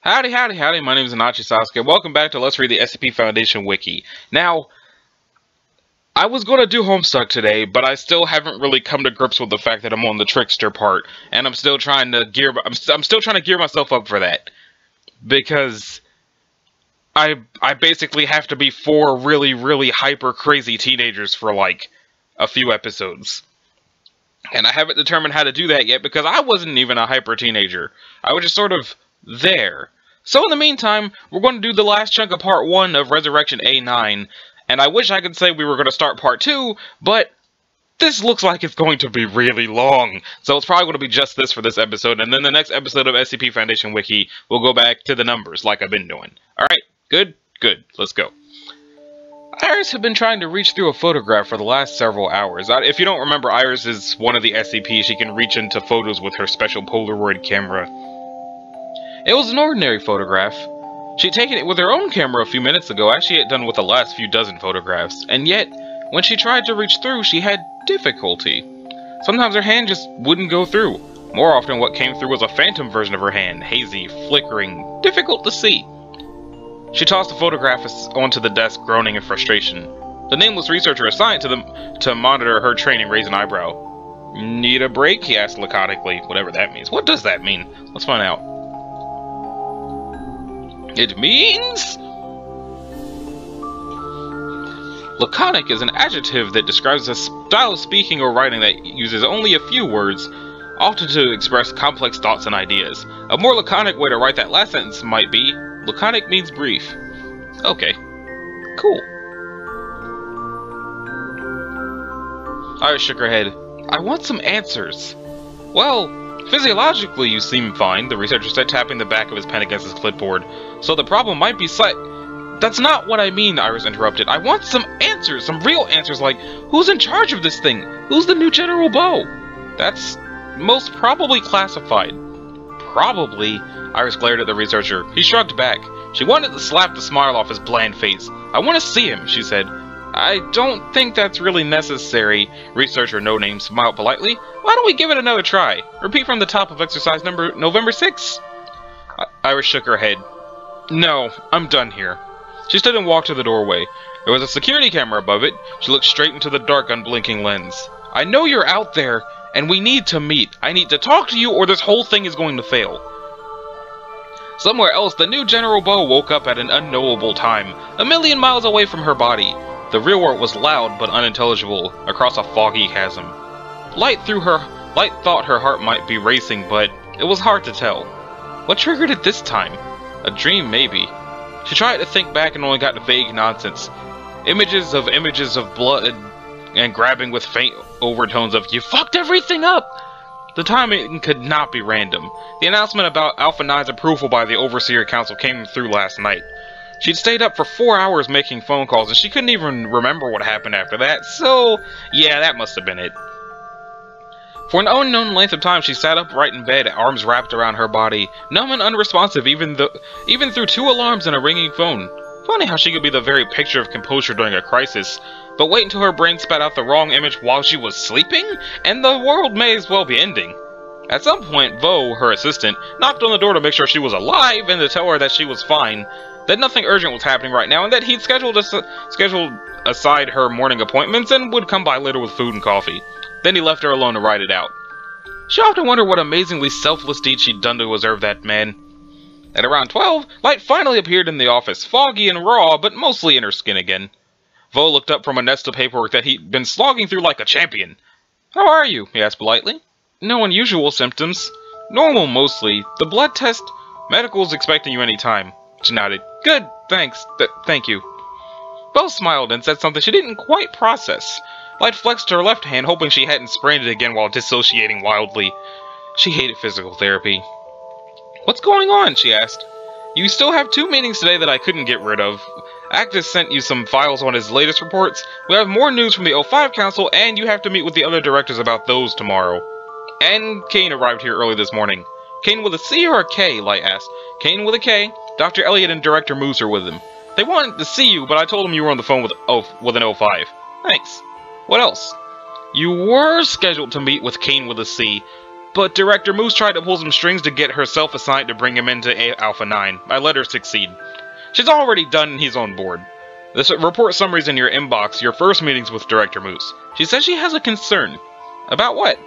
Howdy, howdy, howdy, my name is Anachi Sasuke. Welcome back to Let's Read the SCP Foundation Wiki. Now, I was going to do Homestuck today, but I still haven't really come to grips with the fact that I'm on the Trickster part, and I'm still trying to gear myself up for that. Because I basically have to be four really hyper crazy teenagers for like a few episodes. And I haven't determined how to do that yet because I wasn't even a hyper teenager. I was just sort of there. So in the meantime, we're going to do the last chunk of part 1 of Resurrection A-9, and I wish I could say we were going to start part 2, but this looks like it's going to be really long. So it's probably going to be just this for this episode, and then the next episode of SCP Foundation Wiki, we'll go back to the numbers like I've been doing. Alright, good, let's go. Iris had been trying to reach through a photograph for the last several hours. If you don't remember, Iris is one of the SCP. She can reach into photos with her special Polaroid camera. It was an ordinary photograph. She'd taken it with her own camera a few minutes ago, as she had done with the last few dozen photographs, and yet, when she tried to reach through, she had difficulty. Sometimes her hand just wouldn't go through. More often, what came through was a phantom version of her hand, hazy, flickering, difficult to see. She tossed the photograph onto the desk, groaning in frustration. The nameless researcher assigned to them to monitor her training raised an eyebrow. "Need a break?" he asked laconically, whatever that means. What does that mean? Let's find out. It means... Laconic is an adjective that describes a style of speaking or writing that uses only a few words, often to express complex thoughts and ideas. A more laconic way to write that last sentence might be, laconic means brief. Okay. Cool. Iris shook her head. I want some answers. Well, physiologically you seem fine, the researcher said, tapping the back of his pen against his clipboard. So the problem might be That's not what I mean, Iris interrupted. I want some answers, some real answers, like, who's in charge of this thing? Who's the new General Bo? That's most probably classified. Probably? Iris glared at the researcher. He shrugged back. She wanted to slap the smile off his bland face. I want to see him, she said. I don't think that's really necessary, researcher No Name smiled politely. Why don't we give it another try? Repeat from the top of exercise number November 6th. Iris shook her head. No, I'm done here. She stood and walked to the doorway. There was a security camera above it. She looked straight into the dark, unblinking lens. I know you're out there, and we need to meet. I need to talk to you, or this whole thing is going to fail. Somewhere else, the new General Bo woke up at an unknowable time, a million miles away from her body. The real world was loud but unintelligible, across a foggy chasm. Light thought her heart might be racing, but it was hard to tell. What triggered it this time? A dream, maybe. She tried to think back and only got vague nonsense. Images of blood and grabbing with faint overtones of, you fucked everything up! The timing could not be random. The announcement about Alpha 9's approval by the Overseer Council came through last night. She'd stayed up for 4 hours making phone calls, and she couldn't even remember what happened after that, so yeah, that must have been it. For an unknown length of time, she sat upright in bed, arms wrapped around her body, numb and unresponsive even through 2 alarms and a ringing phone. Funny how she could be the very picture of composure during a crisis, but wait until her brain spat out the wrong image while she was sleeping, and the world may as well be ending. At some point, Vo, her assistant, knocked on the door to make sure she was alive and to tell her that she was fine, that nothing urgent was happening right now, and that he'd scheduled aside her morning appointments and would come by later with food and coffee. Then he left her alone to write it out. She often wondered what amazingly selfless deed she'd done to deserve that man. At around 12, light finally appeared in the office, foggy and raw, but mostly in her skin again. Vo looked up from a nest of paperwork that he'd been slogging through like a champion. How are you? He asked politely. No unusual symptoms. Normal, mostly. The blood test. Medical's expecting you any time. She nodded. Good, thanks. Thank you. Vo smiled and said something she didn't quite process. Light flexed her left hand, hoping she hadn't sprained it again while dissociating wildly. She hated physical therapy. What's going on? She asked. You still have 2 meetings today that I couldn't get rid of. Actus sent you some files on his latest reports. We have more news from the O5 Council, and you have to meet with the other directors about those tomorrow. And Kane arrived here early this morning. Kane with a C or a K? Light asked. Kane with a K. Dr. Elliot and Director Moose are with him. They wanted to see you, but I told them you were on the phone with an O5. Thanks. What else? You were scheduled to meet with Kane with a C, but Director Moose tried to pull some strings to get herself assigned to bring him into Alpha-9. I let her succeed. She's already done and he's on board. This report summary's in your inbox, your first meetings with Director Moose. She says she has a concern. About what?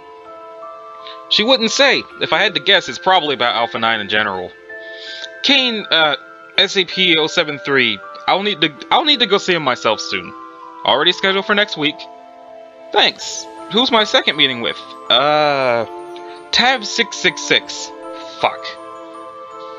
She wouldn't say. If I had to guess, it's probably about Alpha-9 in general. Kane, SCP-073, I'll need to go see him myself soon. Already scheduled for next week. Thanks. Who's my second meeting with? Tab 666. Fuck.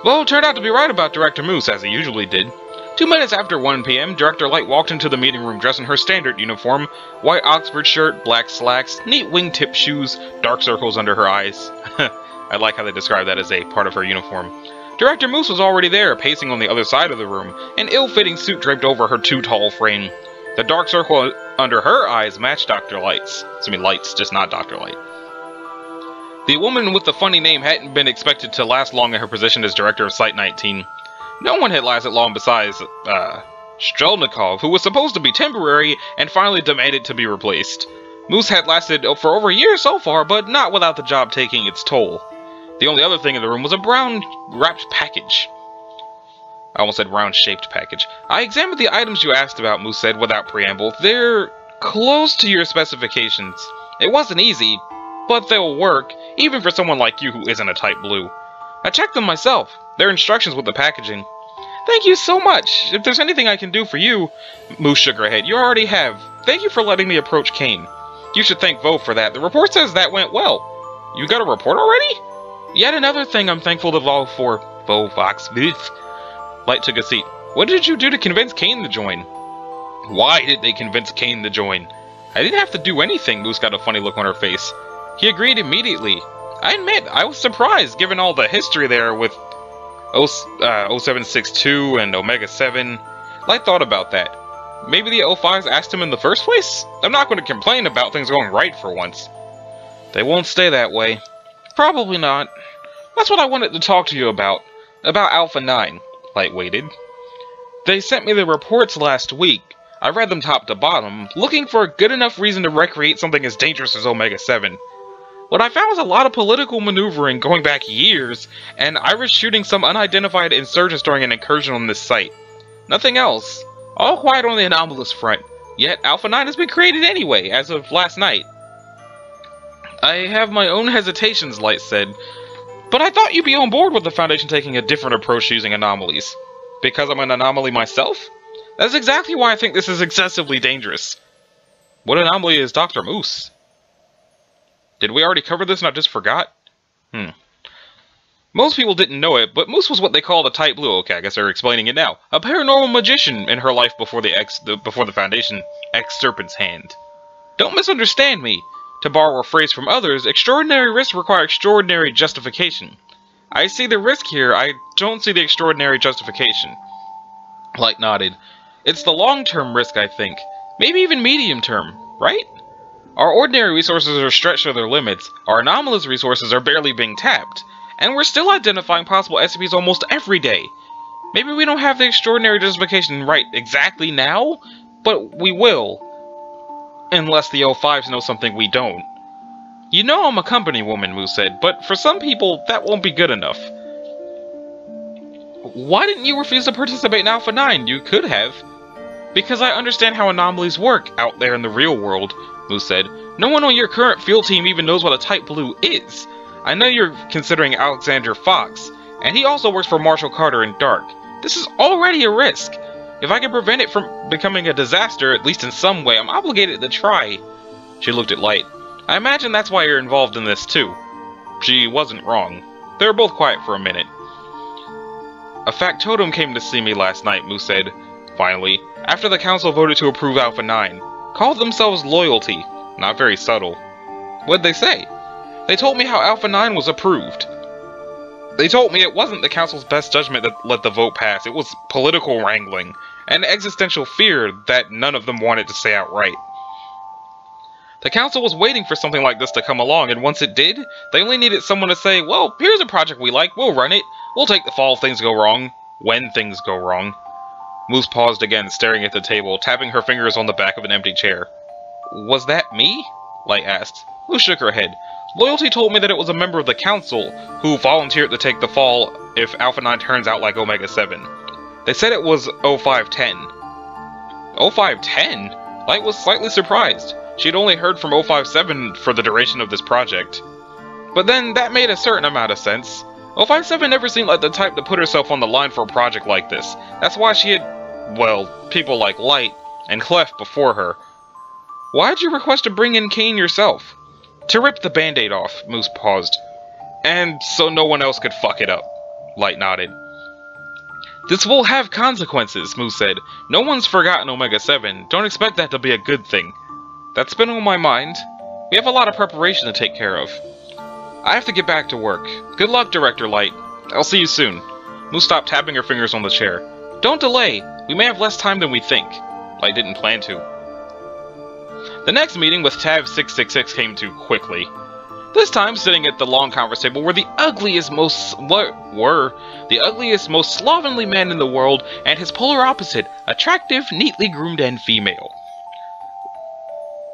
Well, it turned out to be right about Director Moose, as he usually did. 2 minutes after 1 p.m., Director Light walked into the meeting room dressed in her standard uniform, white Oxford shirt, black slacks, neat wingtip shoes, dark circles under her eyes. I like how they describe that as a part of her uniform. Director Moose was already there, pacing on the other side of the room, an ill-fitting suit draped over her too tall frame. The dark circle under her eyes matched Dr. Light's. Light's, just not Dr. Light. The woman with the funny name hadn't been expected to last long in her position as director of Site-19. No one had lasted long besides, Strelnikov, who was supposed to be temporary and finally demanded to be replaced. Moose had lasted for over a year so far, but not without the job taking its toll. The only other thing in the room was a brown wrapped package. I almost said round-shaped package. I examined the items you asked about, Moose said without preamble. They're close to your specifications. It wasn't easy, but they'll work, even for someone like you who isn't a Type Blue. I checked them myself. There are instructions with the packaging. Thank you so much. If there's anything I can do for you, Moose shook her head. You already have. Thank you for letting me approach Kane. You should thank Vo for that. The report says that went well. You got a report already? Yet another thing I'm thankful to Vo for. Vo Vox. Light took a seat. What did you do to convince Kane to join? Why did they convince Kane to join? I didn't have to do anything. Moose got a funny look on her face. He agreed immediately. I admit, I was surprised given all the history there with 0762 and Omega 7. Light thought about that. Maybe the O5s asked him in the first place? I'm not going to complain about things going right for once. They won't stay that way. Probably not. That's what I wanted to talk to you about. About Alpha-9. Light waited. They sent me the reports last week. I read them top to bottom, looking for a good enough reason to recreate something as dangerous as Omega 7. What I found was a lot of political maneuvering going back years, and Irish shooting some unidentified insurgents during an incursion on this site. Nothing else. All quiet on the anomalous front. Yet Alpha-9 has been created anyway, as of last night. I have my own hesitations, Light said. But I thought you'd be on board with the Foundation taking a different approach using anomalies. Because I'm an anomaly myself? That's exactly why I think this is excessively dangerous. What anomaly is Dr. Moose? Did we already cover this and I just forgot? Most people didn't know it, but Moose was what they called a Type Blue. Okay, I guess they're explaining it now. A paranormal magician in her life before the Foundation X-Serpent's hand. Don't misunderstand me. To borrow a phrase from others, extraordinary risks require extraordinary justification. I see the risk here, I don't see the extraordinary justification. Light nodded. It's the long-term risk, I think. Maybe even medium-term, right? Our ordinary resources are stretched to their limits, our anomalous resources are barely being tapped, and we're still identifying possible SCPs almost every day. Maybe we don't have the extraordinary justification right exactly now, but we will. Unless the O5s know something we don't. You know I'm a company woman, Moose said, but for some people, that won't be good enough. Why didn't you refuse to participate in Alpha-9? You could have. Because I understand how anomalies work out there in the real world, Moose said. No one on your current field team even knows what a Type Blue is. I know you're considering Alexander Fox, and he also works for Marshall Carter in Dark. This is already a risk. If I can prevent it from becoming a disaster, at least in some way, I'm obligated to try. She looked at Light. I imagine that's why you're involved in this too. She wasn't wrong. They were both quiet for a minute. A factotum came to see me last night, Moose said, finally, after the council voted to approve Alpha-9. Called themselves Loyalty. Not very subtle. What'd they say? They told me how Alpha-9 was approved. They told me it wasn't the council's best judgment that let the vote pass, it was political wrangling, and existential fear that none of them wanted to say outright. The council was waiting for something like this to come along, and once it did, they only needed someone to say, well, here's a project we like, we'll run it, we'll take the fall if things go wrong, when things go wrong. Moose paused again, staring at the table, tapping her fingers on the back of an empty chair. Was that me? Light asked. Moose shook her head. Loyalty told me that it was a member of the Council who volunteered to take the fall if Alpha-9 turns out like Omega-7. They said it was 0510. 0510? Light was slightly surprised. She had only heard from 057 for the duration of this project. But then, that made a certain amount of sense. 057 never seemed like the type to put herself on the line for a project like this. That's why she had, well, people like Light and Clef before her. Why'd you request to bring in Kane yourself? To rip the band-aid off, Moose paused. And so no one else could fuck it up. Light nodded. This will have consequences, Moose said. No one's forgotten Omega-7. Don't expect that to be a good thing. That's been on my mind. We have a lot of preparation to take care of. I have to get back to work. Good luck, Director Light. I'll see you soon. Moose stopped tapping her fingers on the chair. Don't delay. We may have less time than we think. Light didn't plan to. The next meeting with Tav 666 came to quickly. This time, sitting at the long conference table were the ugliest, most slovenly man in the world, and his polar opposite, attractive, neatly groomed and female.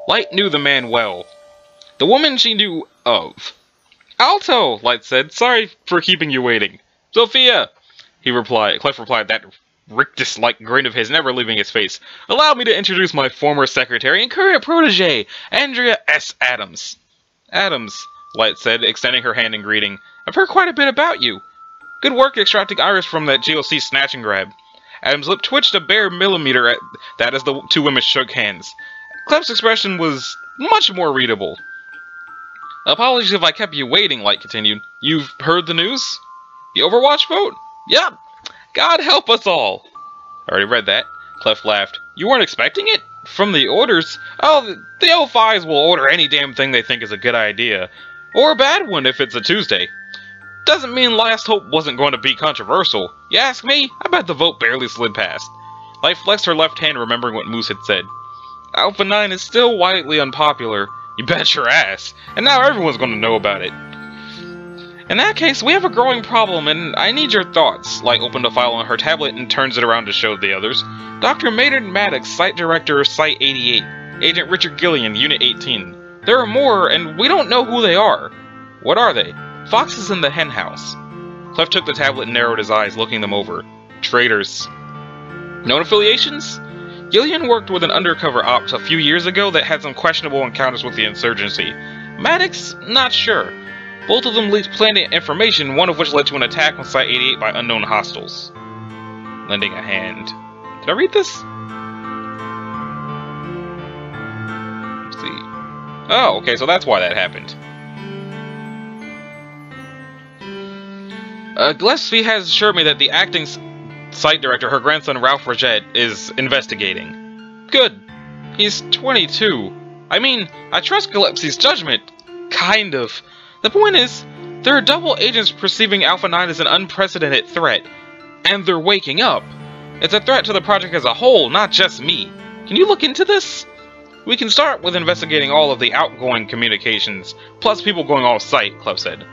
Light knew the man well. The woman she knew of. Alto, Light said. Sorry for keeping you waiting. Sophia, Clef replied, that rictus-like grin of his never leaving his face. Allow me to introduce my former secretary and current protege, Andrea S. Adams. Adams, Light said, extending her hand in greeting. I've heard quite a bit about you. Good work extracting Iris from that GOC snatch and grab. Adams' lip twitched a bare millimeter at that as the two women shook hands. Clef's expression was much more readable. Apologies if I kept you waiting, Light continued. You've heard the news? The Overwatch vote? Yep. God help us all. I already read that. Clef laughed. You weren't expecting it? From the orders? Oh, the O5s will order any damn thing they think is a good idea. Or a bad one if it's a Tuesday. Doesn't mean Last Hope wasn't going to be controversial. You ask me? I bet the vote barely slid past. Light flexed her left hand, remembering what Moose had said. Alpha 9 is still widely unpopular. You bet your ass. And now everyone's going to know about it. In that case, we have a growing problem, and I need your thoughts. Light opened a file on her tablet and turns it around to show the others. Dr. Maynard Maddox, Site Director, Site 88. Agent Richard Gillian, Unit 18. There are more, and we don't know who they are. What are they? Foxes in the hen house. Clef took the tablet and narrowed his eyes, looking them over. Traitors. Known affiliations? Gillian worked with an undercover ops a few years ago that had some questionable encounters with the insurgency. Maddox? Not sure. Both of them leaked plenty of information, one of which led to an attack on Site 88 by unknown hostiles. Lending a hand. Did I read this? Let's see. Oh, okay, so that's why that happened. Gillespie has assured me that the acting site director, her grandson Ralph Rogette, is investigating. Good. He's 22. I mean, I trust Gillespie's judgment. Kind of. The point is, there are double agents perceiving Alpha 9 as an unprecedented threat. And they're waking up. It's a threat to the project as a whole, not just me. Can you look into this? We can start with investigating all of the outgoing communications, plus people going off-site, Clef said.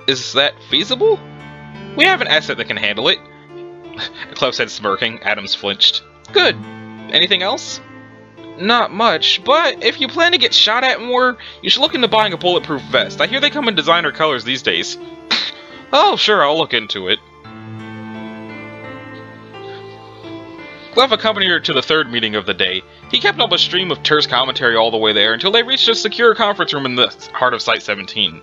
Is that feasible? We have an asset that can handle it. Clef said, smirking. Adams flinched. Good. Anything else? Not much, but if you plan to get shot at more, you should look into buying a bulletproof vest. I hear they come in designer colors these days. Oh, sure, I'll look into it. Clef accompanied her to the third meeting of the day. He kept up a stream of terse commentary all the way there until they reached a secure conference room in the heart of Site 17.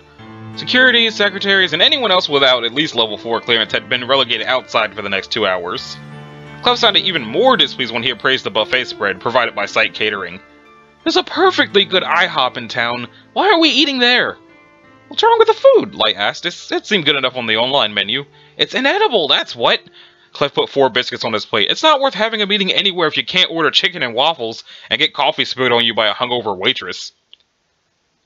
Security, secretaries, and anyone else without at least level 4 clearance had been relegated outside for the next 2 hours. Clef sounded even more displeased when he appraised the buffet spread provided by Site Catering. There's a perfectly good IHOP in town. Why aren't we eating there? What's wrong with the food? Light asked. It seemed good enough on the online menu. It's inedible, that's what. Clef put 4 biscuits on his plate. It's not worth having a meeting anywhere if you can't order chicken and waffles and get coffee spilled on you by a hungover waitress.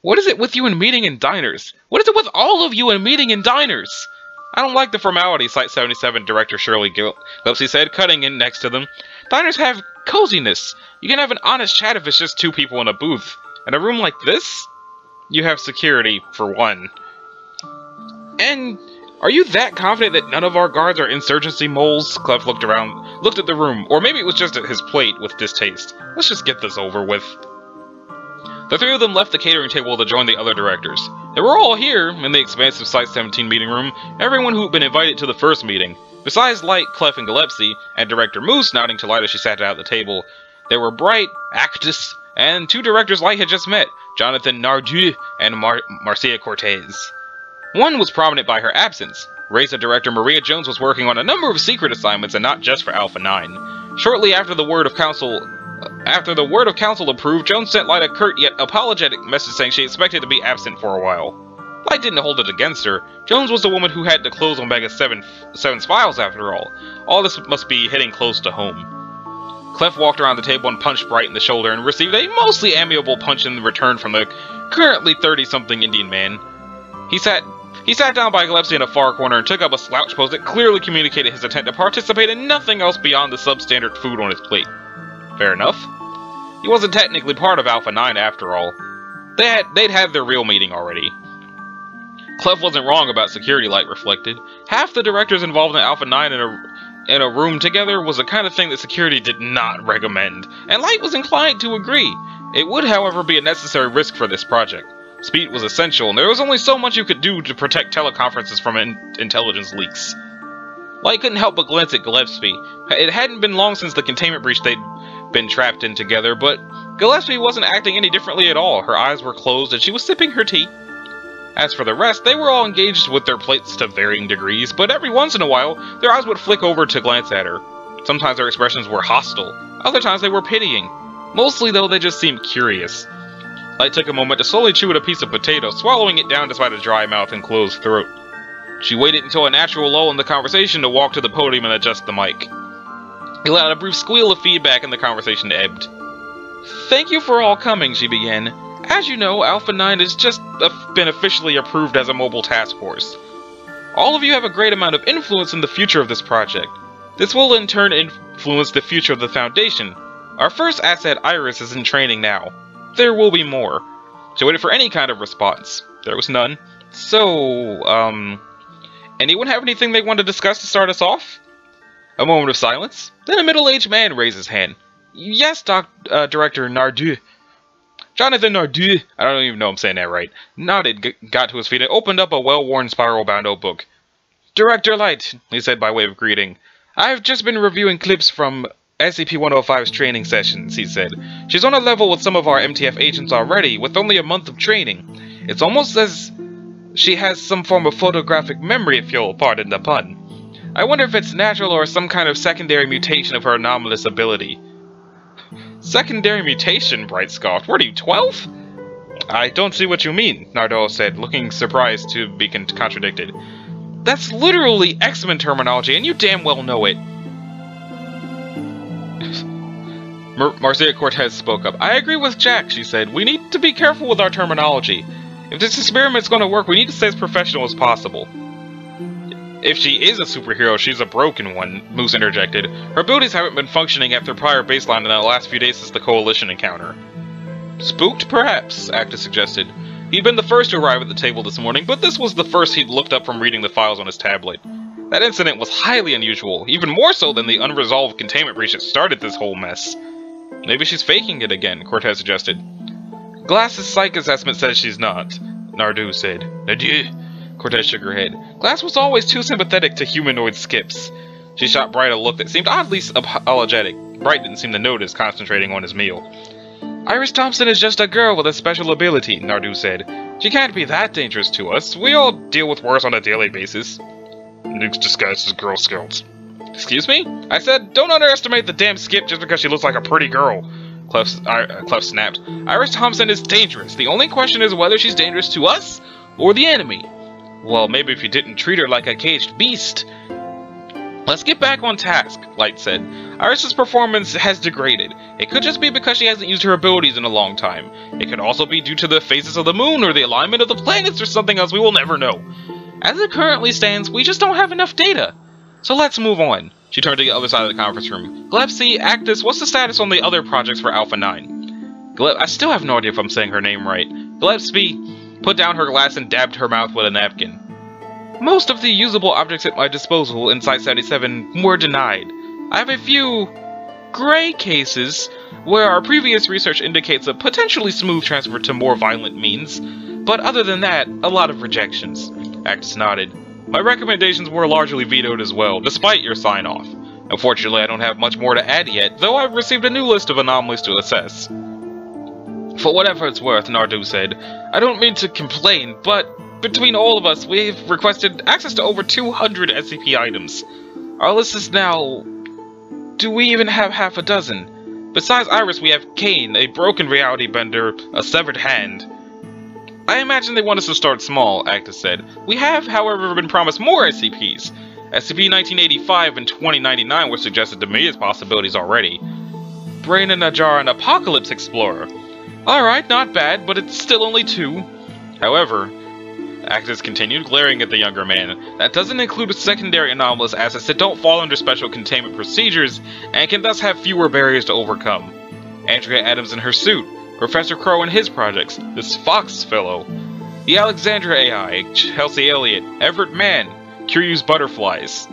What is it with you and meeting in diners? What is it with all of you and meeting in diners? I don't like the formality, Site 77 Director Shirley Gillespie said, cutting in next to them. Diners have coziness. You can have an honest chat if it's just 2 people in a booth. In a room like this, you have security, for one. And are you that confident that none of our guards are insurgency moles? Clef looked around, looked at the room, or maybe it was just at his plate with distaste. Let's just get this over with. The 3 of them left the catering table to join the other directors. They were all here, in the expansive Site-17 meeting room, everyone who'd been invited to the first meeting. Besides Light, Clef, and Gillespie, and Director Moose nodding to Light as she sat down at the table, there were Bright, Actus, and two directors Light had just met, Jonathan Nardu and Marcia Cortez. One was prominent by her absence. Raisa director Maria Jones was working on a number of secret assignments and not just for Alpha-9. Shortly after the word of council approved, Jones sent Light a curt yet apologetic message saying she expected to be absent for a while. Light didn't hold it against her. Jones was the woman who had to close Omega 7's files after all. All this must be hitting close to home. Clef walked around the table and punched Bright in the shoulder and received a mostly amiable punch in return from the currently 30-something Indian man. He sat down by Gillespie in a far corner and took up a slouch pose that clearly communicated his intent to participate in nothing else beyond the substandard food on his plate. Fair enough. He wasn't technically part of Alpha-9 after all. They'd had their real meeting already. Clef wasn't wrong about security, Light reflected. Half the directors involved in Alpha-9 in a room together was the kind of thing that security did not recommend, and Light was inclined to agree. It would, however, be a necessary risk for this project. Speed was essential, and there was only so much you could do to protect teleconferences from intelligence leaks. Light couldn't help but glance at Gillespie. It hadn't been long since the containment breach they'd been trapped in together, but Gillespie wasn't acting any differently at all. Her eyes were closed, and she was sipping her tea. As for the rest, they were all engaged with their plates to varying degrees, but every once in a while, their eyes would flick over to glance at her. Sometimes their expressions were hostile, other times they were pitying. Mostly, though, they just seemed curious. Light took a moment to slowly chew at a piece of potato, swallowing it down despite a dry mouth and closed throat. She waited until a natural lull in the conversation to walk to the podium and adjust the mic. He let out a brief squeal of feedback and the conversation ebbed. "Thank you for all coming," she began. "As you know, Alpha-9 has just been officially approved as a mobile task force. All of you have a great amount of influence in the future of this project. This will in turn influence the future of the Foundation. Our first asset, Iris, is in training now. There will be more." She waited for any kind of response. There was none. "So, anyone have anything they want to discuss to start us off?" A moment of silence. Then a middle-aged man raised his hand. "Yes, Director Nardu." Jonathan Nardu, I don't even know I'm saying that right, nodded, got to his feet, and opened up a well-worn spiral-bound notebook. "Director Light," he said by way of greeting. "I've just been reviewing clips from SCP-105's training sessions," he said. "She's on a level with some of our MTF agents already, with only a month of training. It's almost as she has some form of photographic memory, if you'll pardon the pun. I wonder if it's natural or some kind of secondary mutation of her anomalous ability." "Secondary mutation?" Bright scoffed. "What are you, 12? "I don't see what you mean," Nardo said, looking surprised to be contradicted. "That's literally X-Men terminology, and you damn well know it." Marcia Cortez spoke up. "I agree with Jack," she said. "We need to be careful with our terminology. If this experiment's going to work, we need to stay as professional as possible." "If she is a superhero, she's a broken one," Moose interjected. "Her abilities haven't been functioning after prior baseline in the last few days since the Coalition encounter." "Spooked, perhaps," Actus suggested. He'd been the first to arrive at the table this morning, but this was the first he'd looked up from reading the files on his tablet. That incident was highly unusual, even more so than the unresolved containment breach that started this whole mess. "Maybe she's faking it again," Cortez suggested. "Glass's psych assessment says she's not," Nardu said. "Nardu?" Cortez shook her head. "Glass was always too sympathetic to humanoid skips." She shot Bright a look that seemed oddly apologetic. Bright didn't seem to notice, concentrating on his meal. "Iris Thompson is just a girl with a special ability," Nardu said. "She can't be that dangerous to us. We all deal with worse on a daily basis." "Nukes disguised as Girl Scouts." "Excuse me? I said, don't underestimate the damn skip just because she looks like a pretty girl." Clef snapped. "Iris Thompson is dangerous. The only question is whether she's dangerous to us or the enemy." "Well, maybe if you didn't treat her like a caged beast." "Let's get back on task," Light said. "Iris's performance has degraded. It could just be because she hasn't used her abilities in a long time. It could also be due to the phases of the moon or the alignment of the planets or something else we will never know. As it currently stands, we just don't have enough data. So let's move on." She turned to the other side of the conference room. "Gillespie, Actus, what's the status on the other projects for Alpha-9? I still have no idea if I'm saying her name right. Gillespie put down her glass and dabbed her mouth with a napkin. "Most of the usable objects at my disposal in Site-77 were denied. I have a few gray cases where our previous research indicates a potentially smooth transfer to more violent means. but other than that, a lot of rejections. Actus nodded. My recommendations were largely vetoed as well, despite your sign-off. Unfortunately, I don't have much more to add yet, though I've received a new list of anomalies to assess. For whatever it's worth, Nardu said, I don't mean to complain, but between all of us, we've requested access to over 200 SCP items. Our list is now... Do we even have half a dozen? Besides Iris, we have Kane, a broken reality bender, a severed hand. I imagine they want us to start small, Actus said. We have, however, been promised more SCPs. SCP-1985 and 2099 were suggested to me as possibilities already. Brain and Ajar and Apocalypse Explorer. Alright, not bad, but it's still only 2. However, Actus continued, glaring at the younger man, that doesn't include secondary anomalous assets that don't fall under special containment procedures and can thus have fewer barriers to overcome. Andrea Adams in her suit, Professor Crow and his projects, this Fox fellow, the Alexandra AI, Chelsea Elliott, Everett Mann, Curious Butterflies.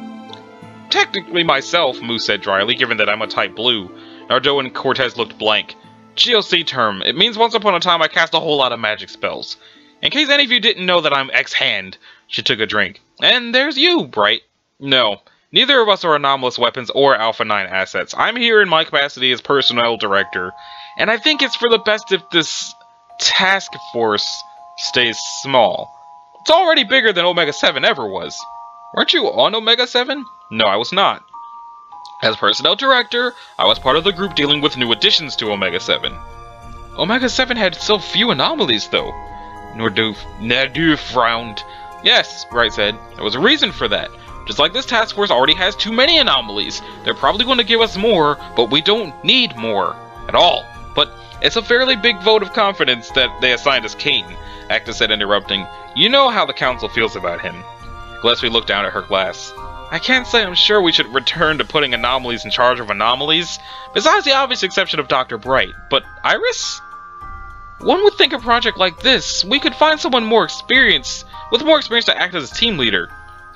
Technically myself, Moose said dryly, given that I'm a type blue. Nardo and Cortez looked blank. GOC term. It means once upon a time I cast a whole lot of magic spells. In case any of you didn't know that I'm X-Hand. She took a drink. And there's you, Bright. No, neither of us are anomalous weapons or Alpha 9 assets. I'm here in my capacity as personnel director. And I think it's for the best if this task force stays small. It's already bigger than Omega 7 ever was. Weren't you on Omega 7? No, I was not. As personnel director, I was part of the group dealing with new additions to Omega 7. Omega 7 had so few anomalies, though. Nardu frowned. Yes, Bright said. There was a reason for that. Just like this task force already has too many anomalies. They're probably going to give us more, but we don't need more. At all. But it's a fairly big vote of confidence that they assigned us Kane, Actus said, interrupting. You know how the council feels about him. Gillespie looked down at her glass. I can't say I'm sure we should return to putting anomalies in charge of anomalies, besides the obvious exception of Dr. Bright. But Iris? One would think a project like this, we could find someone with more experience to act as a team leader.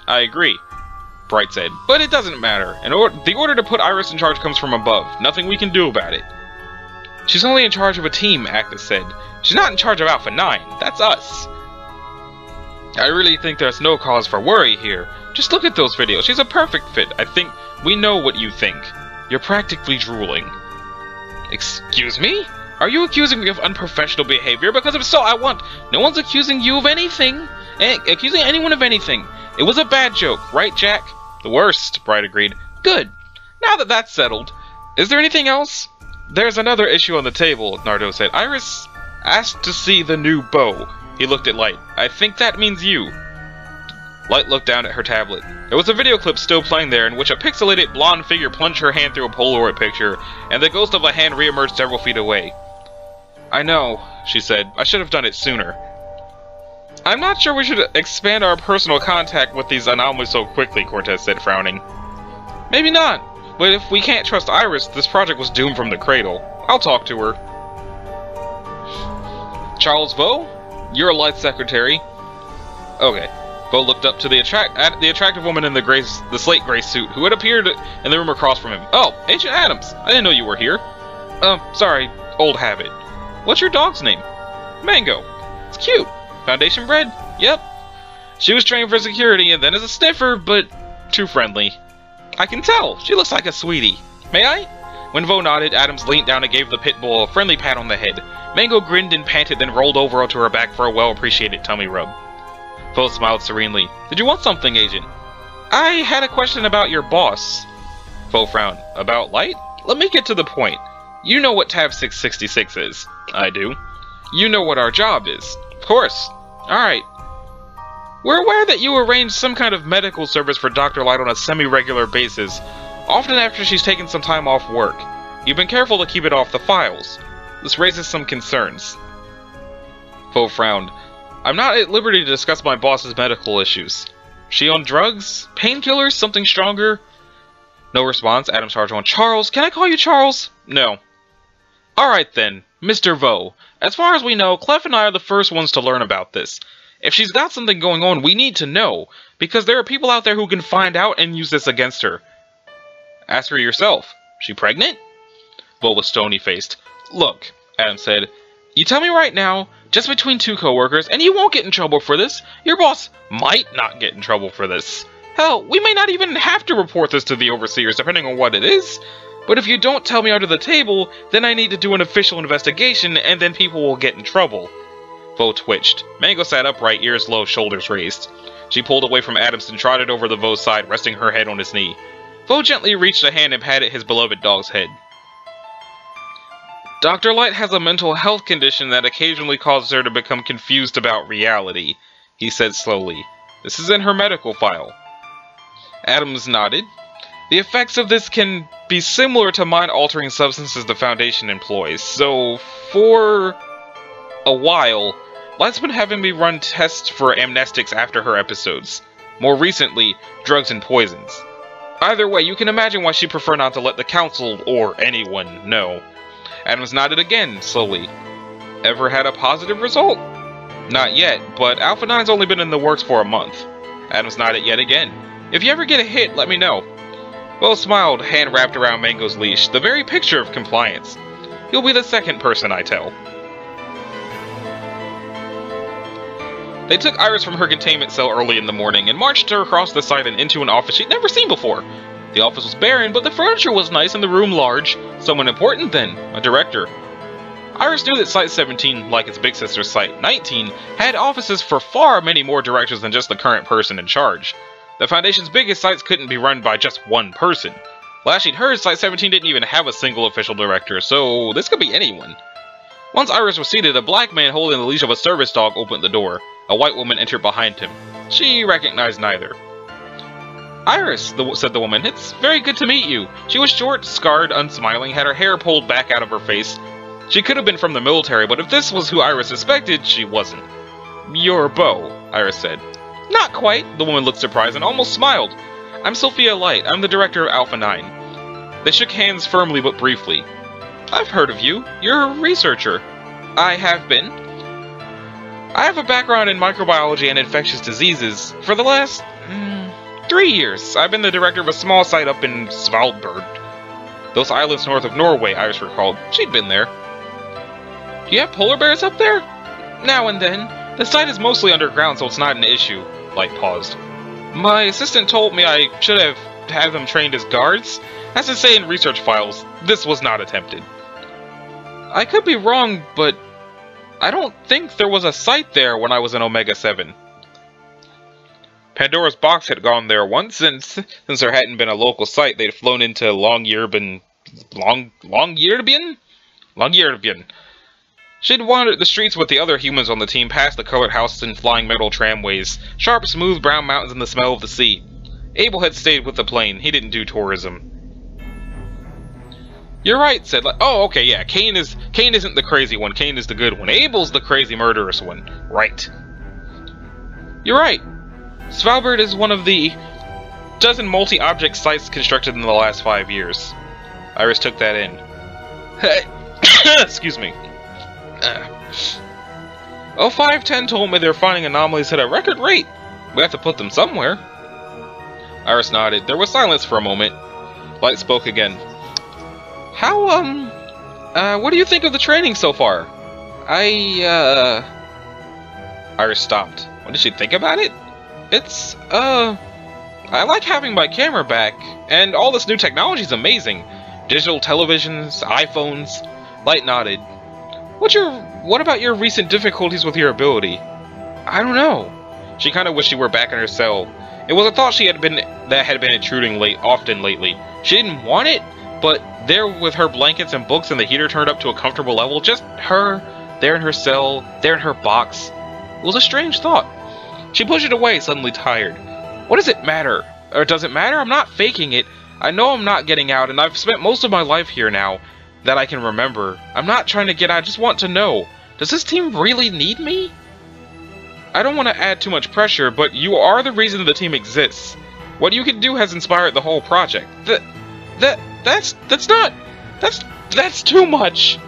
I agree, Bright said, but it doesn't matter. The order to put Iris in charge comes from above. Nothing we can do about it. She's only in charge of a team, Actus said. She's not in charge of Alpha 9. That's us. I really think there's no cause for worry here. Just look at those videos. She's a perfect fit. I think we know what you think. You're practically drooling. Excuse me? Are you accusing me of unprofessional behavior? Because if so, I want... No one's accusing you of anything. Accusing anyone of anything. It was a bad joke, right, Jack? The worst, Bright agreed. Good. Now that that's settled, is there anything else? There's another issue on the table, Nardo said. Iris asked to see the new bow. He looked at Light. I think that means you. Light looked down at her tablet. There was a video clip still playing there in which a pixelated blonde figure plunged her hand through a Polaroid picture, and the ghost of a hand reemerged several feet away. I know, she said. I should have done it sooner. I'm not sure we should expand our personal contact with these anomalies so quickly, Cortez said, frowning. Maybe not, but if we can't trust Iris, this project was doomed from the cradle. I'll talk to her. Charles Vaux? You're a Light secretary. Okay. Vaux looked up to the attractive woman in the slate gray suit who had appeared in the room across from him. Oh, Agent Adams. I didn't know you were here. Sorry, old habit. What's your dog's name? Mango. It's cute. Foundation bred? Yep. She was trained for security and then as a sniffer, but too friendly. I can tell. She looks like a sweetie. May I? When Vaux nodded, Adams leaned down and gave the pit bull a friendly pat on the head. Mango grinned and panted, then rolled over onto her back for a well-appreciated tummy rub. Vaux smiled serenely. Did you want something, Agent? I had a question about your boss. Vaux frowned. About Light? Let me get to the point. You know what Tab 666 is. I do. You know what our job is. Of course. Alright. We're aware that you arrange some kind of medical service for Dr. Light on a semi-regular basis, often after she's taken some time off work. You've been careful to keep it off the files. This raises some concerns. Vaux frowned. I'm not at liberty to discuss my boss's medical issues. She on drugs? Painkillers? Something stronger? No response. Adams charged on. Charles? Can I call you Charles? No. Alright then, Mr. Vaux. As far as we know, Clef and I are the first ones to learn about this. If she's got something going on, we need to know, because there are people out there who can find out and use this against her. Ask her yourself. She pregnant? Vaux was stony-faced. Look, Adams said, you tell me right now, Just between two coworkers, and you won't get in trouble for this. Your boss might not get in trouble for this. Hell, we may not even have to report this to the overseers, depending on what it is. But if you don't tell me under the table, then I need to do an official investigation, and then people will get in trouble. Vo twitched. Mango sat upright, ears low, shoulders raised. She pulled away from Adams and trotted over to Vo's side, resting her head on his knee. Vo gently reached a hand and patted his beloved dog's head. Dr. Light has a mental health condition that occasionally causes her to become confused about reality, he said slowly. This is in her medical file. Adams nodded. The effects of this can be similar to mind-altering substances the Foundation employs, so for a while, Light's been having me run tests for amnestics after her episodes. More recently, drugs and poisons. Either way, you can imagine why she'd prefer not to let the Council or anyone know. Adams nodded again, slowly. Ever had a positive result? Not yet, but Alpha 9's only been in the works for a month. Adams nodded yet again. If you ever get a hit, let me know. Will smiled, hand wrapped around Mango's leash, the very picture of compliance. You'll be the second person I tell. They took Iris from her containment cell early in the morning and marched her across the site and into an office she'd never seen before. The office was barren, but the furniture was nice and the room large. Someone important then, a director. Iris knew that Site 17, like its big sister Site 19, had offices for far many more directors than just the current person in charge. The Foundation's biggest sites couldn't be run by just one person. Last she'd heard, Site 17 didn't even have a single official director, so this could be anyone. Once Iris was seated, a black man holding the leash of a service dog opened the door. A white woman entered behind him. She recognized neither. Iris, said the woman, it's very good to meet you. She was short, scarred, unsmiling, had her hair pulled back out of her face. She could have been from the military, but if this was who Iris suspected, she wasn't. You're Bo, Iris said. Not quite, the woman looked surprised and almost smiled. I'm Sophia Light, I'm the director of Alpha 9. They shook hands firmly but briefly. I've heard of you. You're a researcher. I have been. I have a background in microbiology and infectious diseases. For the last 3 years, I've been the director of a small site up in Svalbard. Those islands north of Norway, Iris recalled. She'd been there. Do you have polar bears up there? Now and then. The site is mostly underground, so it's not an issue. Light paused. My assistant told me I should have had them trained as guards. As to say in research files, this was not attempted. I could be wrong, but I don't think there was a site there when I was in Omega 7. Pandora's box had gone there once, and since there hadn't been a local site, they'd flown into Longyearbyen. She'd wandered the streets with the other humans on the team, past the colored houses and flying metal tramways, sharp, smooth brown mountains and the smell of the sea. Abel had stayed with the plane. He didn't do tourism. You're right, said oh, okay, yeah, Kane isn't the crazy one, Kane is the good one. Abel's the crazy murderous one. Right. You're right. Svalbard is one of the dozen multi-object sites constructed in the last 5 years. Iris took that in. Excuse me. 0510 told me they're finding anomalies at a record rate. We have to put them somewhere. Iris nodded. There was silence for a moment. Light spoke again. How, what do you think of the training so far? Iris stopped. What did she think about it? It's, I like having my camera back, and all this new technology is amazing. Digital televisions, iPhones. Light nodded. What about your recent difficulties with your ability? I don't know. She kind of wished she were back in her cell. It was a thought that had been intruding often lately. She didn't want it, but there with her blankets and books and the heater turned up to a comfortable level, just her, there in her cell, there in her box. It was a strange thought. She pushed it away, suddenly tired. What does it matter? Or does it matter? I'm not faking it. I know I'm not getting out, and I've spent most of my life here now that I can remember. I'm not trying to get out, I just want to know. Does this team really need me? I don't want to add too much pressure, but you are the reason the team exists. What you can do has inspired the whole project. That's too much.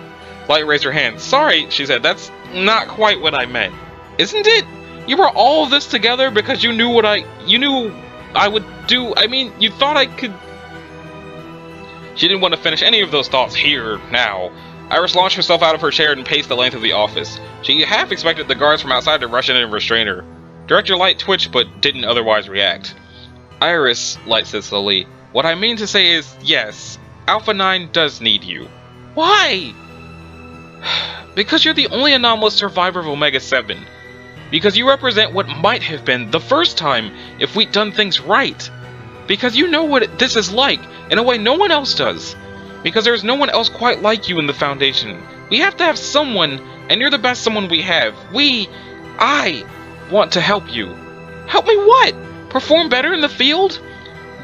Light raised her hand. Sorry, she said, that's not quite what I meant. Isn't it? You brought all of this together because you knew I would do. I mean, you thought I could. She didn't want to finish any of those thoughts here, now. Iris launched herself out of her chair and paced the length of the office. She half expected the guards from outside to rush in and restrain her. Director Light twitched but didn't otherwise react. Iris, Light said slowly, what I mean to say is, yes, Alpha 9 does need you. Why? Because you're the only anomalous survivor of Omega 7. Because you represent what might have been the first time if we'd done things right. Because you know what this is like in a way no one else does. Because there's no one else quite like you in the Foundation. We have to have someone, and you're the best someone we have. I want to help you. Help me what? Perform better in the field?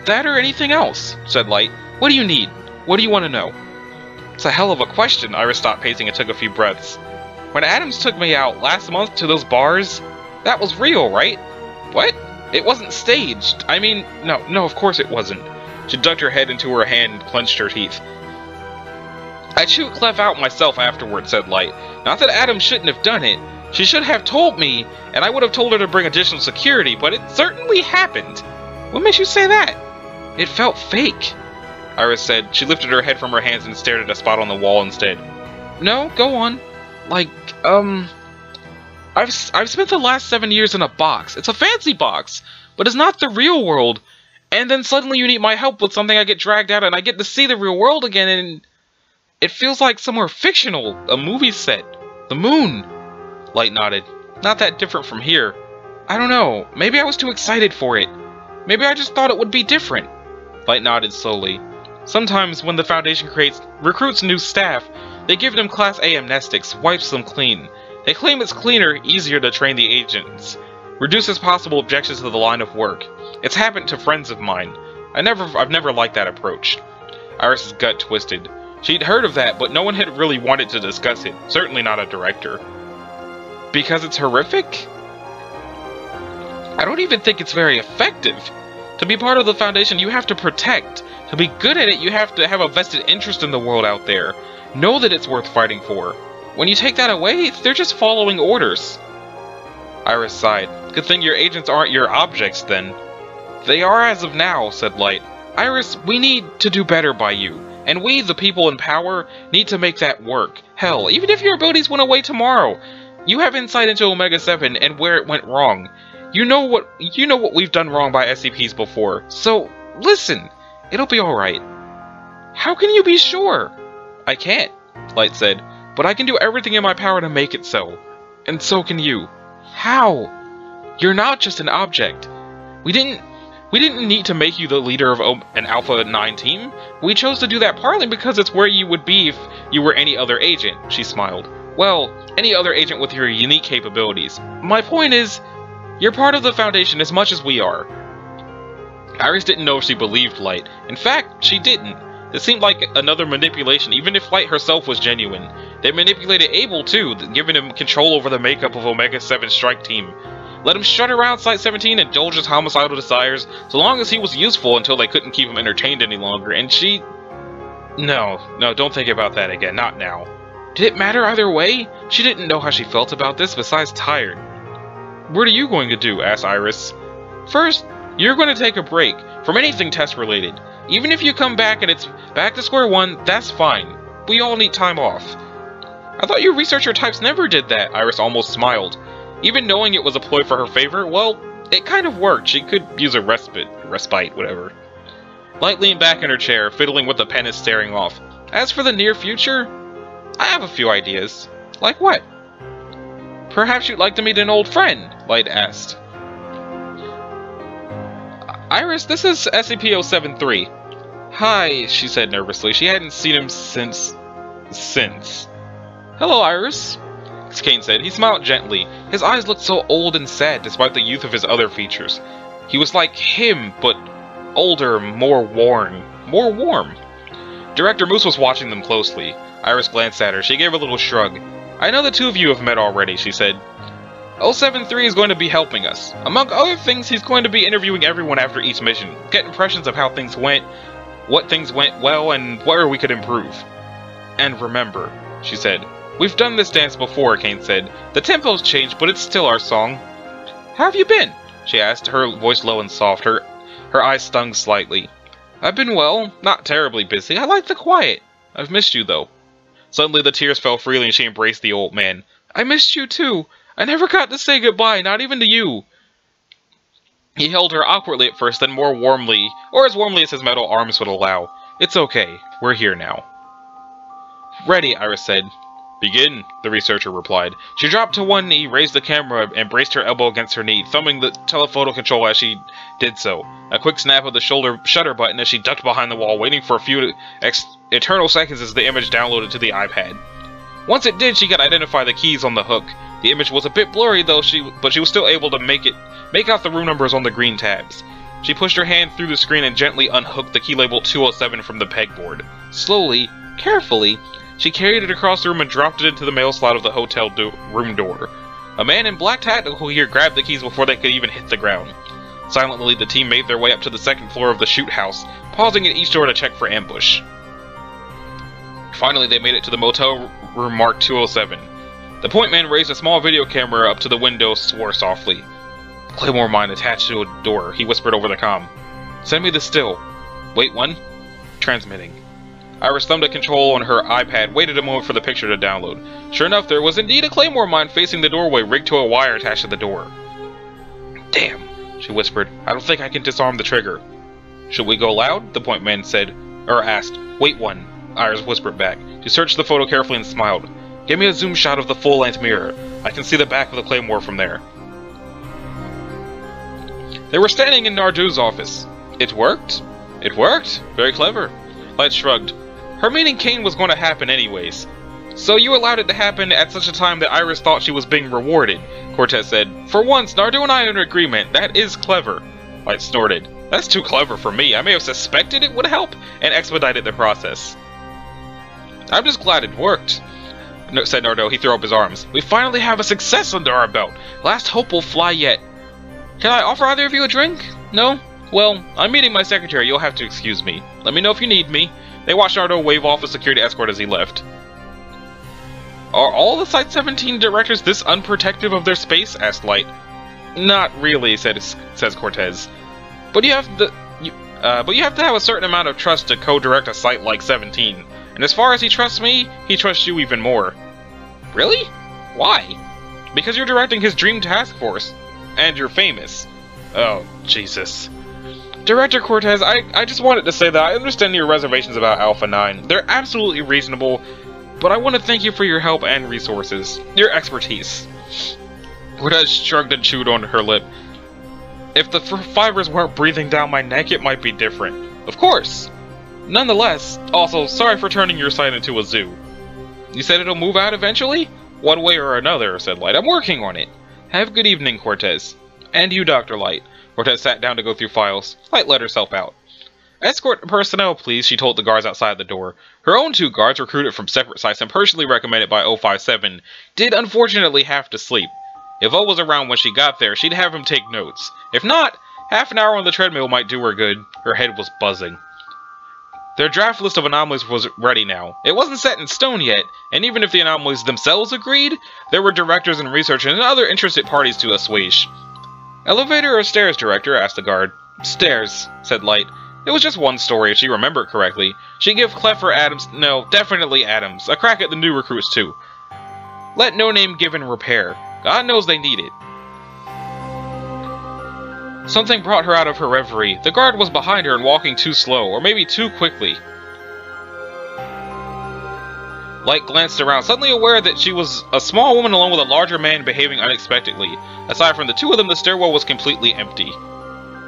That or anything else, said Light. What do you need? What do you want to know? It's a hell of a question. Iris stopped pacing and took a few breaths. When Adams took me out last month to those bars, that was real, right? What? It wasn't staged. I mean, no, of course it wasn't. She dug her head into her hand and clenched her teeth. I'd shoot Clef out myself afterward, said Light. Not that Adams shouldn't have done it. She should have told me, and I would have told her to bring additional security, but it certainly happened. What makes you say that? It felt fake, Iris said. She lifted her head from her hands and stared at a spot on the wall instead. No, go on. I've spent the last 7 years in a box. It's a fancy box, but it's not the real world. And then suddenly you need my help with something, I get dragged out and I get to see the real world again, and it feels like somewhere fictional, a movie set. The moon. Light nodded. Not that different from here. I don't know. Maybe I was too excited for it. Maybe I just thought it would be different. Light nodded slowly. Sometimes when the Foundation recruits new staff, they give them Class A amnestics, wipes them clean. They claim it's cleaner, easier to train the agents. Reduces possible objections to the line of work. It's happened to friends of mine. I've never liked that approach. Iris's gut twisted. She'd heard of that, but no one had really wanted to discuss it. Certainly not a director. Because it's horrific? I don't even think it's very effective. To be part of the Foundation, you have to protect. To be good at it, you have to have a vested interest in the world out there. Know that it's worth fighting for. When you take that away, they're just following orders. Iris sighed. Good thing your agents aren't your objects, then. They are as of now, said Light. Iris, we need to do better by you. And we, the people in power, need to make that work. Hell, even if your abilities went away tomorrow, you have insight into Omega 7 and where it went wrong. You know what we've done wrong by SCPs before. So, listen. It'll be alright. How can you be sure? I can't, Light said. But I can do everything in my power to make it so. And so can you. How? You're not just an object. We didn't need to make you the leader of an Alpha 9 team. We chose to do that partly because it's where you would be if you were any other agent, she smiled. Well, any other agent with your unique capabilities. My point is, you're part of the Foundation as much as we are. Iris didn't know if she believed Light. In fact, she didn't. It seemed like another manipulation, even if Light herself was genuine. They manipulated Abel too, giving him control over the makeup of Omega 7's strike team. Let him strut around Site-17 and indulge his homicidal desires, so long as he was useful until they couldn't keep him entertained any longer, and she... No, don't think about that again, not now. Did it matter either way? She didn't know how she felt about this, besides tired. What are you going to do? Asked Iris. First, you're going to take a break from anything test-related. Even if you come back and it's back to square one, that's fine. We all need time off. I thought you researcher types never did that, Iris almost smiled. Even knowing it was a ploy for her favor, well, it kind of worked. She could use a respite, whatever. Light leaned back in her chair, fiddling with the pen and staring off. As for the near future, I have a few ideas. Like what? Perhaps you'd like to meet an old friend, Light asked. Iris, this is SCP-073. Hi, she said nervously. She hadn't seen him since... Hello, Iris, Kane said. He smiled gently. His eyes looked so old and sad despite the youth of his other features. He was like him, but older, more warm. Director Moose was watching them closely. Iris glanced at her. She gave a little shrug. I know the two of you have met already, she said. 073 is going to be helping us. Among other things, he's going to be interviewing everyone after each mission, get impressions of how things went, what things went well, and where we could improve. And remember, she said. We've done this dance before, Kane said. The tempo's changed, but it's still our song. How have you been? She asked, her voice low and soft. Her eyes stung slightly. I've been well, not terribly busy. I like the quiet. I've missed you, though. Suddenly the tears fell freely and she embraced the old man. I missed you too. I never got to say goodbye, not even to you. He held her awkwardly at first, then more warmly, or as warmly as his metal arms would allow. It's okay. We're here now. Ready, Iris said. Begin, the researcher replied. She dropped to one knee, raised the camera, and braced her elbow against her knee, thumbing the telephoto control as she did so. A quick snap of the shoulder shutter button as she ducked behind the wall, waiting for a few eternal seconds as the image downloaded to the iPad. Once it did, she could identify the keys on the hook. The image was a bit blurry, though, but she was still able to make out the room numbers on the green tabs. She pushed her hand through the screen and gently unhooked the key labeled 207 from the pegboard. Slowly, carefully, she carried it across the room and dropped it into the mail slot of the hotel room door. A man in black tactical gear grabbed the keys before they could even hit the ground. Silently, the team made their way up to the second floor of the shoot house, pausing at each door to check for ambush. Finally, they made it to the motel room marked 207. The point man raised a small video camera up to the window, swore softly. Claymore mine attached to a door, he whispered over the comm. Send me the still. Wait one. Transmitting. Iris thumbed a control on her iPad, waited a moment for the picture to download. Sure enough, there was indeed a claymore mine facing the doorway, rigged to a wire attached to the door. Damn, she whispered. I don't think I can disarm the trigger. Should we go loud? The point man said, or asked. Wait one, Iris whispered back. She searched the photo carefully and smiled. Give me a zoom shot of the full-length mirror. I can see the back of the claymore from there. They were standing in Nardu's office. It worked? It worked? Very clever. Light shrugged. Her meeting Kane was going to happen anyways. So you allowed it to happen at such a time that Iris thought she was being rewarded, Cortez said. For once, Nardu and I are in agreement. That is clever. Light snorted. That's too clever for me. I may have suspected it would help and expedited the process. I'm just glad it worked, said Nardo. He threw up his arms. We finally have a success under our belt. Last hope will fly yet. Can I offer either of you a drink? No? Well, I'm meeting my secretary. You'll have to excuse me. Let me know if you need me. They watched Nardo wave off a security escort as he left. Are all the Site-17 directors this unprotective of their space? Asked Light. Not really, says Cortez. But you have to have a certain amount of trust to co-direct a site like 17. And as far as he trusts me, he trusts you even more. Really? Why? Because you're directing his dream task force. And you're famous. Oh, Jesus. Director Cortez, I just wanted to say that I understand your reservations about Alpha 9. They're absolutely reasonable, but I want to thank you for your help and resources. Your expertise. Cortez shrugged and chewed on her lip. If the fibers weren't breathing down my neck, it might be different. Of course. Nonetheless, also, sorry for turning your site into a zoo. You said it'll move out eventually? One way or another, said Light. I'm working on it. Have a good evening, Cortez. And you, Dr. Light. Cortez sat down to go through files. Light let herself out. Escort personnel, please, she told the guards outside the door. Her own two guards, recruited from separate sites and personally recommended by 057, did unfortunately have to sleep. If O was around when she got there, she'd have him take notes. If not, half an hour on the treadmill might do her good. Her head was buzzing. Their draft list of anomalies was ready now. It wasn't set in stone yet, and even if the anomalies themselves agreed, there were directors and researchers and other interested parties to assuage. Elevator or stairs, Director? Asked the guard. Stairs, said Light. It was just one story, if she remembered correctly. She'd give Clef or Adams, no, definitely Adams, a crack at the new recruits too. Let no name give in repair. God knows they need it. Something brought her out of her reverie. The guard was behind her and walking too slow, or maybe too quickly. Light glanced around, suddenly aware that she was a small woman along with a larger man behaving unexpectedly. Aside from the two of them, the stairwell was completely empty.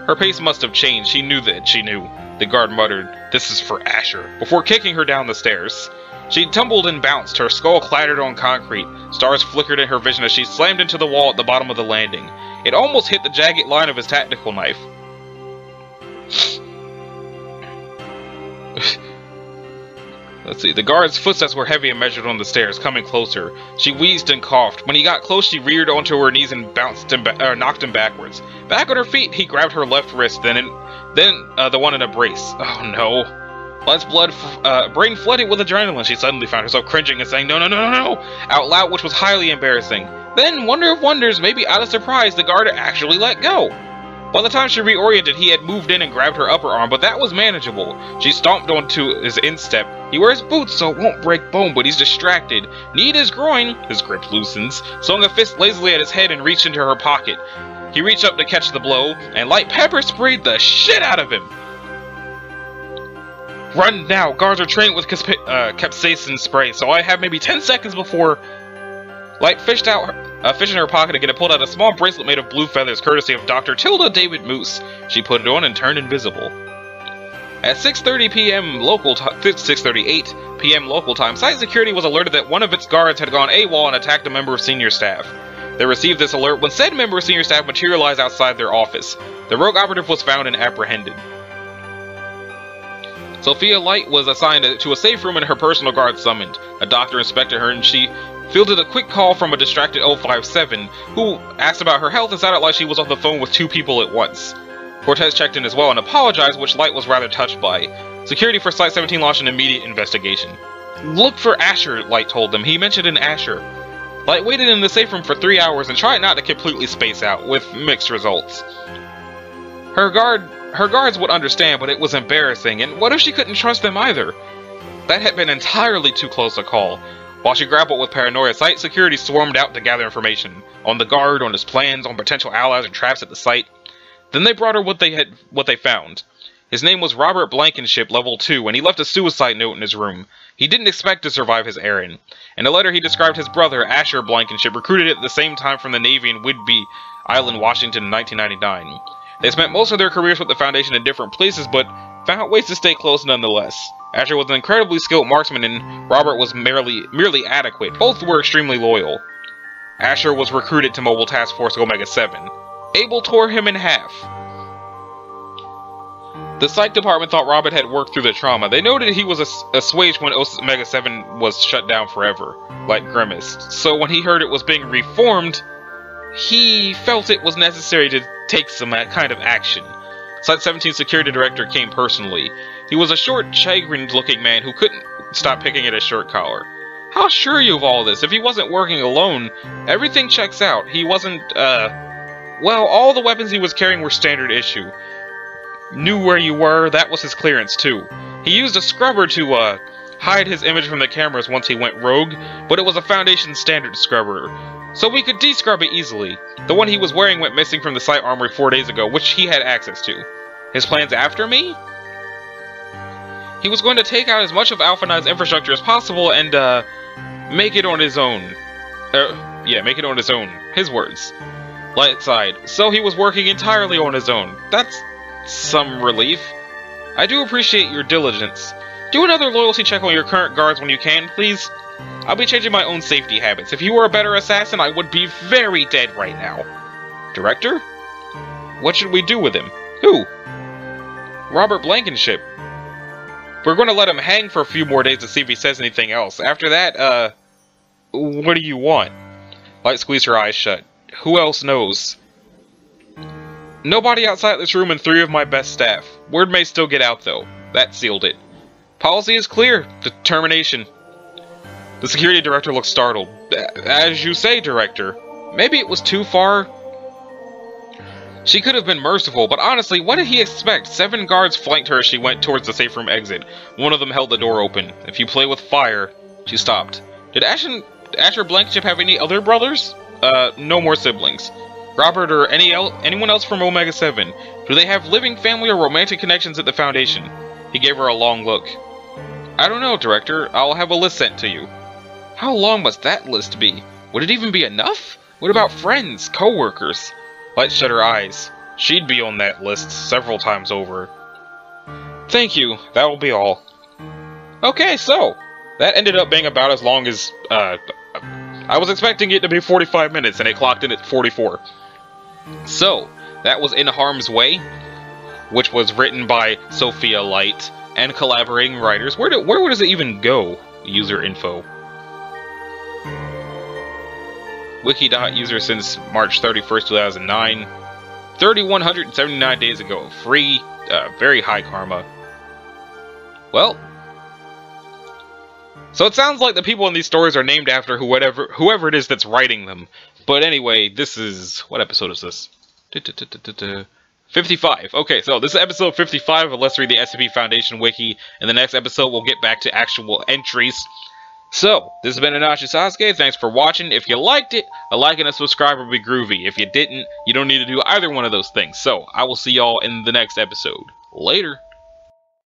Her pace must have changed. She knew that she knew. The guard muttered, "This is for Asher," before kicking her down the stairs. She tumbled and bounced. Her skull clattered on concrete. Stars flickered in her vision as she slammed into the wall at the bottom of the landing. It almost hit the jagged line of his tactical knife. Let's see. The guard's footsteps were heavy and measured on the stairs, coming closer. She wheezed and coughed. When he got close, she reared onto her knees and knocked him backwards. Back on her feet, he grabbed her left wrist, then the one in a brace. Oh no. Light's brain flooded with adrenaline. She suddenly found herself cringing and saying, "No, no, no, no, no," out loud, which was highly embarrassing. Then, wonder of wonders, maybe out of surprise, the guard actually let go. By the time she reoriented, he had moved in and grabbed her upper arm, but that was manageable. She stomped onto his instep. He wears boots so it won't break bone, but he's distracted. Knee to his groin, his grip loosens, swung a fist lazily at his head and reached into her pocket. He reached up to catch the blow, and light pepper sprayed the shit out of him. Run now, guards are trained with capsaicin spray, so I have maybe 10 seconds before... Light fished out a fish in her pocket again and pulled out a small bracelet made of blue feathers, courtesy of Dr. Tilda David Moose. She put it on and turned invisible. At 6:30 p.m. local time, 6:38 p.m. local time, site security was alerted that one of its guards had gone AWOL and attacked a member of senior staff. They received this alert when said member of senior staff materialized outside their office. The rogue operative was found and apprehended. Sophia Light was assigned to a safe room and her personal guard summoned. A doctor inspected her and she fielded a quick call from a distracted 057, who asked about her health and sounded like she was on the phone with two people at once. Cortez checked in as well and apologized, which Light was rather touched by. Security for Site 17 launched an immediate investigation. Look for Asher, Light told them. He mentioned an Asher. Light waited in the safe room for 3 hours and tried not to completely space out, with mixed results. Her guards would understand, but it was embarrassing, and what if she couldn't trust them either? That had been entirely too close a call. While she grappled with paranoia, site security swarmed out to gather information on the guard, on his plans, on potential allies and traps at the site. Then they brought her what they found. His name was Robert Blankenship, level 2, and he left a suicide note in his room. He didn't expect to survive his errand. In a letter, he described his brother, Asher Blankenship, recruited at the same time from the Navy in Whidbey Island, Washington in 1999. They spent most of their careers with the Foundation in different places, but found ways to stay close nonetheless. Asher was an incredibly skilled marksman, and Robert was merely adequate. Both were extremely loyal. Asher was recruited to Mobile Task Force Omega-7. Abel tore him in half. The psych department thought Robert had worked through the trauma. They noted he was assuaged when Omega-7 was shut down forever, like grimaced. So when he heard it was being reformed, he felt it was necessary to take some kind of action. Site 17 security director came personally. He was a short, chagrined-looking man who couldn't stop picking at his shirt collar. How sure are you of all this? If he wasn't working alone, everything checks out. He wasn't, well, all the weapons he was carrying were standard issue. Knew where you were, that was his clearance too. He used a scrubber to, hide his image from the cameras once he went rogue, but it was a Foundation standard scrubber, so we could descrub it easily. The one he was wearing went missing from the site armory 4 days ago, which he had access to. His plans after me? He was going to take out as much of Alpha 9's infrastructure as possible and, make it on his own. Make it on his own. His words. Light sighed. So he was working entirely on his own. That's some relief. I do appreciate your diligence. Do another loyalty check on your current guards when you can, please. I'll be changing my own safety habits. If you were a better assassin, I would be very dead right now. Director? What should we do with him? Who? Robert Blankenship. We're going to let him hang for a few more days to see if he says anything else. After that, what do you want? Light squeezed her eyes shut. Who else knows? Nobody outside this room and 3 of my best staff. Word may still get out, though. That sealed it. Policy is clear. Determination. The security director looked startled. As you say, Director. Maybe it was too far. She could have been merciful, but honestly, what did he expect? 7 guards flanked her as she went towards the safe room exit. One of them held the door open. If you play with fire... She stopped. Did Asher Blankenship have any other brothers? No more siblings. Robert or anyone else from Omega-7? Do they have living family or romantic connections at the Foundation? He gave her a long look. I don't know, Director. I'll have a list sent to you. How long must that list be? Would it even be enough? What about friends, co-workers? Light shut her eyes. She'd be on that list several times over. Thank you. That will be all. Okay, so that ended up being about as long as, I was expecting it to be 45 minutes, and it clocked in at 44. So, that was In Harm's Way, which was written by Sophia Light and collaborating writers. Where does it even go? User info. Wiki.user since March 31st, 2009. 3,179 days ago. Free, very high karma. Well, so it sounds like the people in these stories are named after whoever it is that's writing them. But anyway, this is... what episode is this? 55. Okay, so this is episode 55 of Let's Read the SCP Foundation Wiki. In the next episode, we'll get back to actual entries. So, this has been Anashi Sasuke. Thanks for watching. If you liked it, a like and a subscribe would be groovy. If you didn't, you don't need to do either one of those things. So, I will see y'all in the next episode. Later.